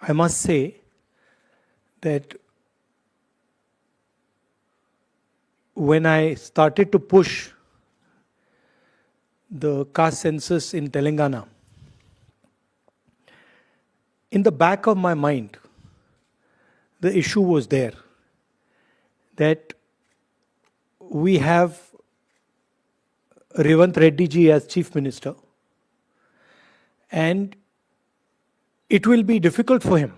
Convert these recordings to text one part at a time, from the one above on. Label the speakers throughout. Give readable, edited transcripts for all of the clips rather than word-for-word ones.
Speaker 1: I must say that when I started to push the caste census in Telangana, in the back of my mind, the issue was there that we have Revant Reddy ji as Chief Minister, and it will be difficult for him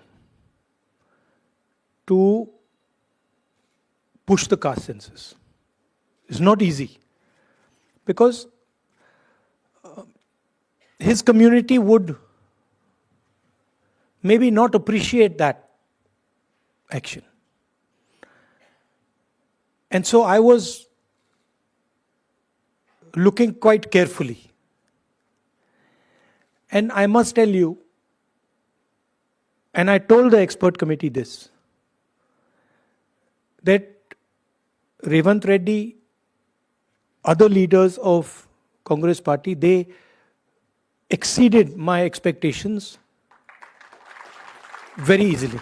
Speaker 1: to push the caste census. It's not easy because his community would maybe not appreciate that action. And so I was looking quite carefully. And I must tell you, and I told the expert committee this, that Revant Reddy, other leaders of Congress party, they exceeded my expectations very easily.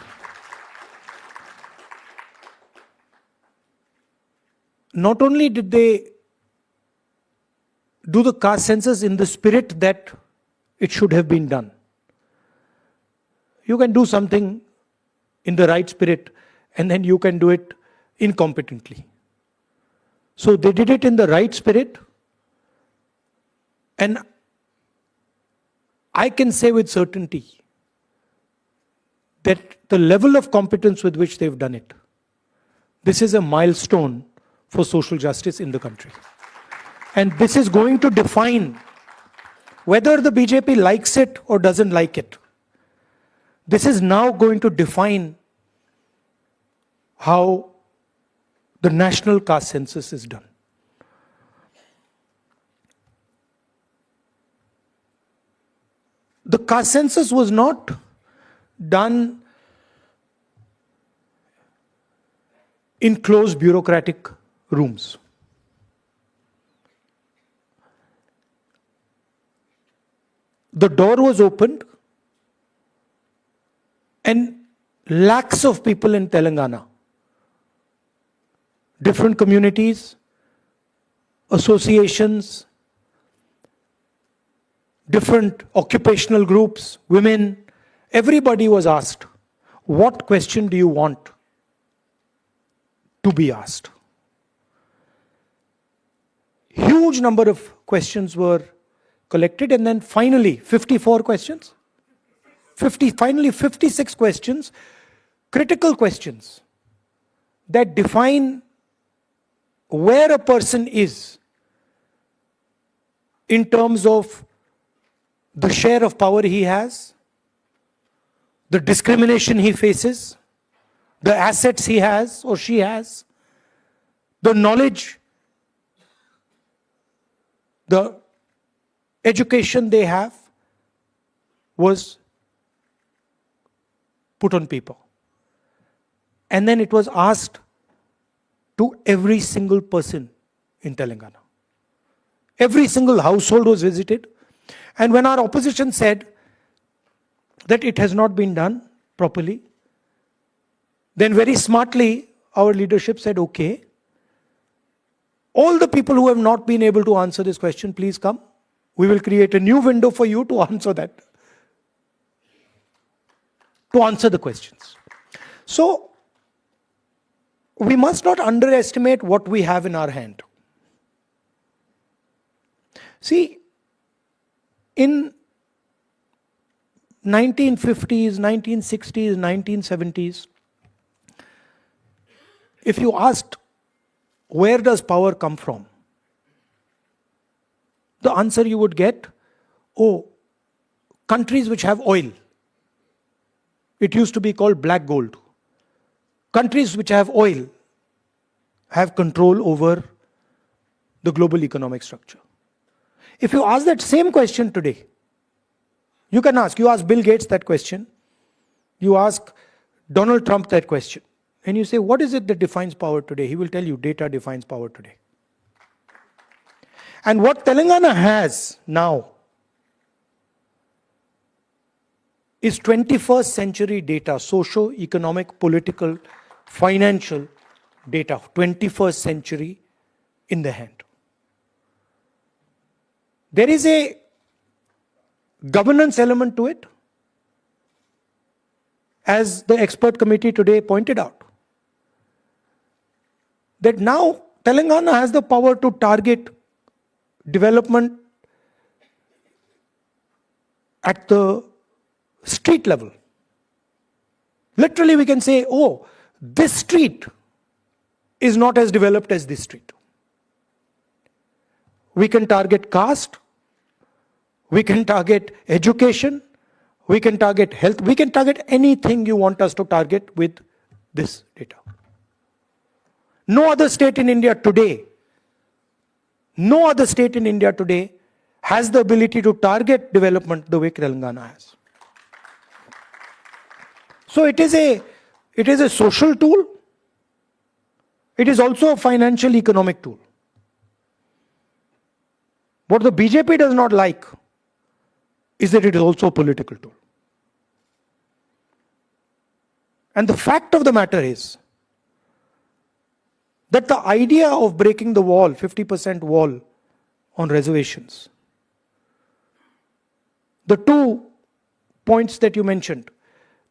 Speaker 1: Not only did they do the caste census in the spirit that it should have been done. You can do something in the right spirit and then you can do it incompetently. So they did it in the right spirit, and I can say with certainty that the level of competence with which they've done it, this is a milestone for social justice in the country. And this is going to define whether the BJP likes it or doesn't like it. This is now going to define how the national caste census is done. The caste census was not done in closed bureaucratic rooms. The door was opened and lakhs of people in Telangana, different communities, associations, different occupational groups, women, everybody was asked, what question do you want to be asked? Huge number of questions were collected, and then finally 54 questions, finally 56 questions, critical questions that define where a person is in terms of the share of power he has, the discrimination he faces, the assets he has or she has, the knowledge, the education they have was put on paper. And then it was asked to every single person in Telangana. Every single household was visited. And when our opposition said that it has not been done properly, then very smartly our leadership said, okay, all the people who have not been able to answer this question, please come. We will create a new window for you to answer that, to answer the questions. So, we must not underestimate what we have in our hand. See, in 1950s, 1960s, 1970s, if you asked, where does power come from? The answer you would get, oh, countries which have oil. It used to be called black gold. Countries which have oil have control over the global economic structure. If you ask that same question today, you ask Bill Gates that question, you ask Donald Trump that question, and you say, what is it that defines power today? He will tell you, data defines power today. And what Telangana has now is 21st century data, socio-economic, political, financial data, 21st century in the hand. There is a governance element to it, as the expert committee today pointed out, that now Telangana has the power to target development at the street level. Literally we can say, oh, this street is not as developed as this street. We can target caste, we can target education, we can target health, we can target anything you want us to target with this data. No other state in India today, has the ability to target development the way Telangana has. So it is a social tool. It is also a financial economic tool. What the BJP does not like is that it is also a political tool. And the fact of the matter is that the idea of breaking the wall, 50% wall on reservations, the 2 points that you mentioned,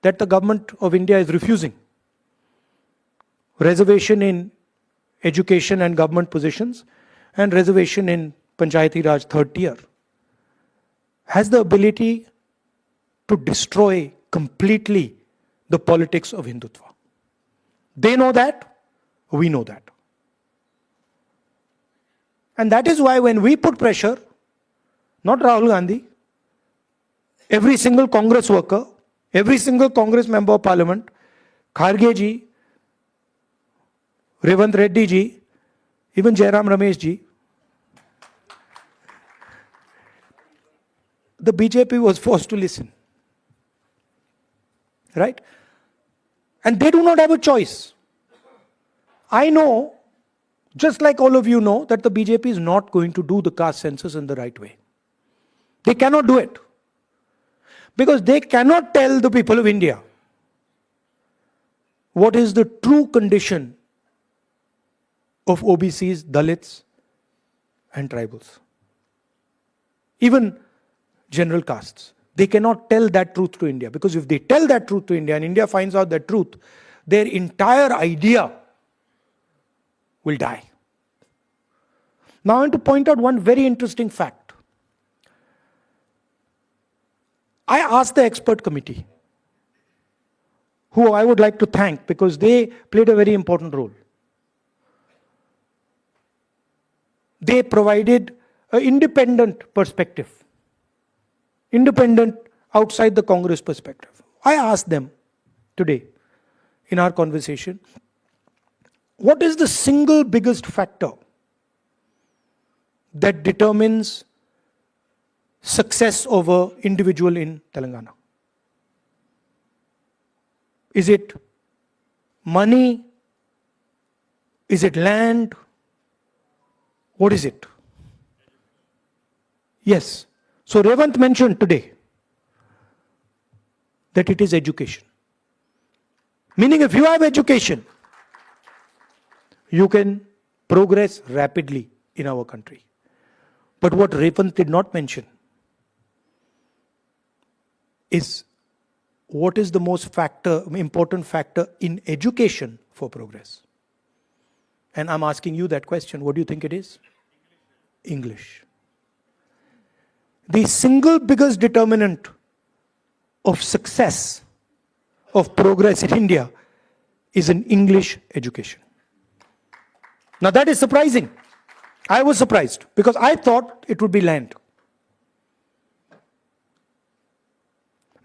Speaker 1: that the government of India is refusing, reservation in education and government positions and reservation in Panchayati Raj third tier, has the ability to destroy completely the politics of Hindutva. They know that, we know that. And that is why when we put pressure, not Rahul Gandhi, every single Congress worker, every single Congress member of Parliament, Kharge ji, Revant Reddy ji, even Jairam Ramesh ji, the BJP was forced to listen. Right? And they do not have a choice. I know, just like all of you know, that the BJP is not going to do the caste census in the right way. They cannot do it. Because they cannot tell the people of India what is the true condition of OBCs, Dalits, and tribals. Even general castes. They cannot tell that truth to India. Because if they tell that truth to India and India finds out that truth, their entire idea will die. Now I want to point out one very interesting fact. I asked the expert committee, who I would like to thank because they played a very important role. They provided an independent perspective, independent outside the Congress perspective. I asked them today in our conversation, what is the single biggest factor that determines success of an individual in Telangana? Is it money? Is it land? What is it? Yes. So Revant mentioned today that it is education. Meaning if you have education, you can progress rapidly in our country. But what Revant did not mention is what is the most important factor in education for progress. And I'm asking you that question. What do you think it is? English. The single biggest determinant of success, of progress in India is an English education. Now that is surprising. I was surprised because I thought it would be land.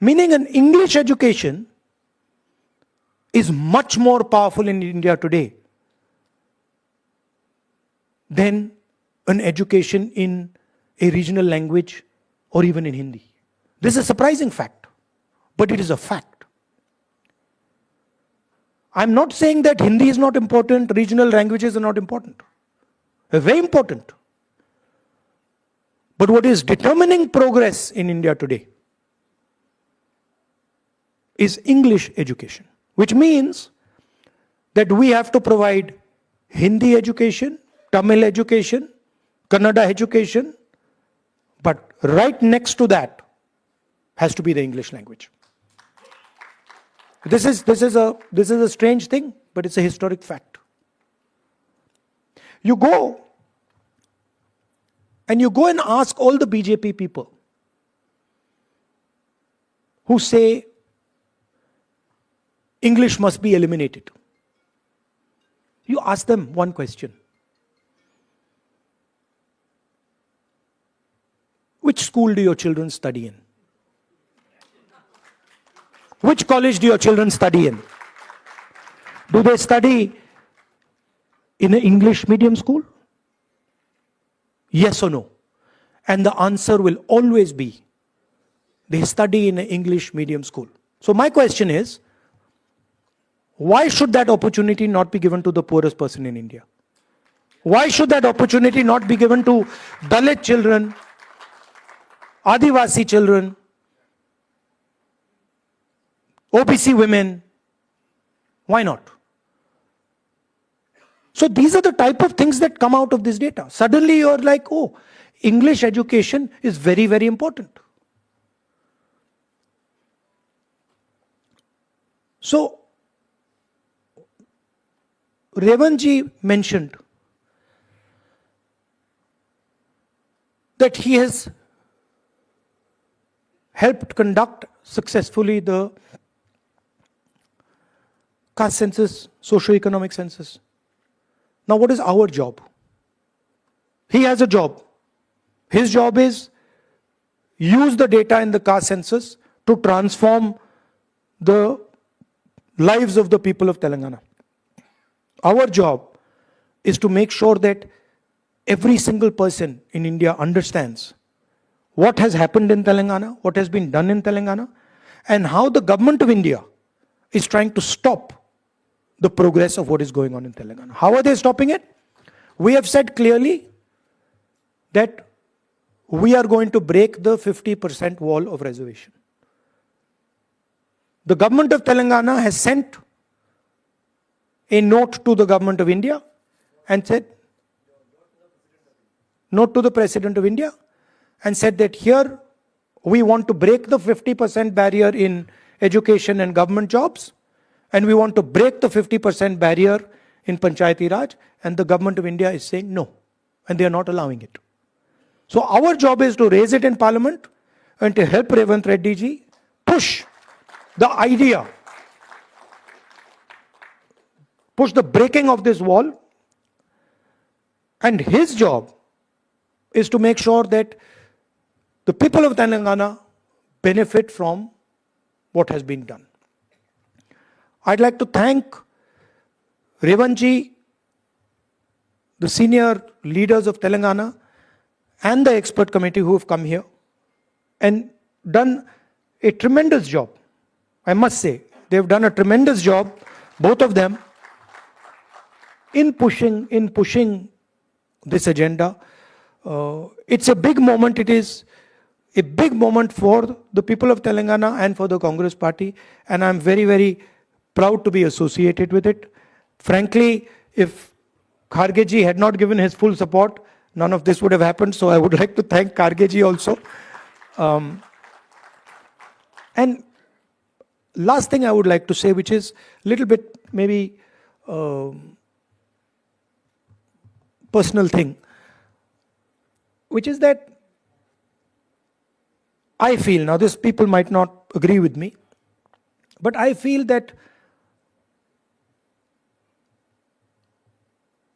Speaker 1: Meaning an English education is much more powerful in India today than an education in a regional language or even in Hindi. This is a surprising fact, but it is a fact. I'm not saying that Hindi is not important, regional languages are not important. They're very important. But what is determining progress in India today is English education, which means that we have to provide Hindi education, Tamil education, Kannada education, but right next to that has to be the English language. This is a strange thing, but it's a historic fact. You go and ask all the BJP people who say English must be eliminated. You ask them one question. Which school do your children study in? Which college do your children study in? Do they study in an English medium school? Yes or no? And the answer will always be, they study in an English medium school. So my question is, why should that opportunity not be given to the poorest person in India? Why should that opportunity not be given to Dalit children, Adivasi children, OBC women? Why not? So these are the type of things that come out of this data. Suddenly you're like, oh, English education is very, very important. So Revanji mentioned that he has helped conduct successfully the caste census, socio-economic census. Now what is our job? He has a job. His job is use the data in the caste census to transform the lives of the people of Telangana. Our job is to make sure that every single person in India understands what has happened in Telangana, what has been done in Telangana, and how the government of India is trying to stop the progress of what is going on in Telangana. How are they stopping it? We have said clearly that we are going to break the 50% wall of reservation. The government of Telangana has sent a note to the government of India and said, note to the President of India and said that here we want to break the 50% barrier in education and government jobs, and we want to break the 50% barrier in Panchayati Raj, and the government of India is saying no, and they are not allowing it. So our job is to raise it in Parliament and to help Revant Reddy ji push the idea, push the breaking of this wall, and his job is to make sure that the people of Telangana benefit from what has been done. I'd like to thank Revanji, the senior leaders of Telangana, and the expert committee who have come here and done a tremendous job. I must say, they've done a tremendous job, both of them, in pushing this agenda. It's a big moment. It is a big moment for the people of Telangana and for the Congress party, and I'm very, very proud to be associated with it. Frankly, if Kharge ji had not given his full support, none of this would have happened. So I would like to thank Kharge ji also. And last thing I would like to say, which is a little bit maybe personal thing, which is that I feel, now this people might not agree with me, but I feel that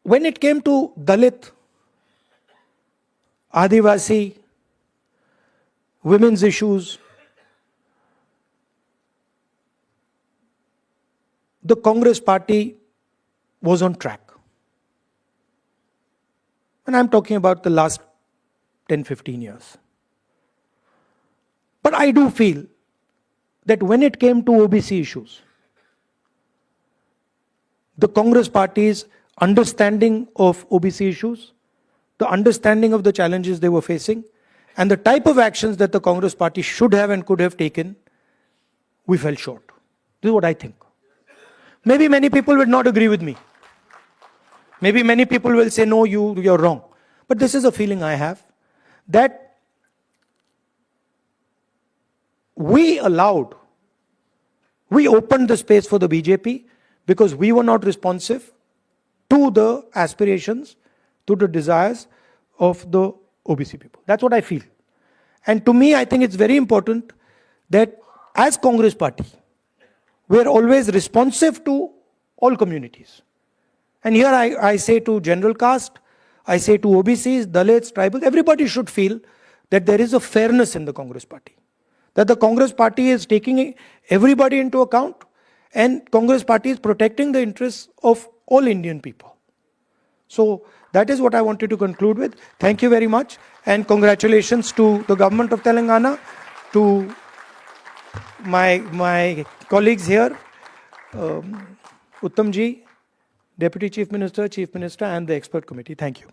Speaker 1: when it came to Dalit, Adivasi, women's issues, the Congress party was on track. And I'm talking about the last 10, 15 years. But I do feel that when it came to OBC issues, the Congress party's understanding of OBC issues, the understanding of the challenges they were facing, and the type of actions that the Congress party should have and could have taken, we fell short. This is what I think. Maybe many people would not agree with me. Maybe many people will say, no, you're wrong. But this is a feeling I have, that we opened the space for the BJP because we were not responsive to the aspirations, to the desires of the OBC people. That's what I feel. And to me, I think it's very important that as Congress party, we are always responsive to all communities. And here I say to general caste, I say to OBCs, Dalits, tribals, everybody should feel that there is a fairness in the Congress party. That the Congress party is taking everybody into account, and Congress party is protecting the interests of all Indian people. So that is what I wanted to conclude with. Thank you very much, and congratulations to the government of Telangana, to my colleagues here, Uttam ji, Deputy Chief Minister, and the expert committee. Thank you.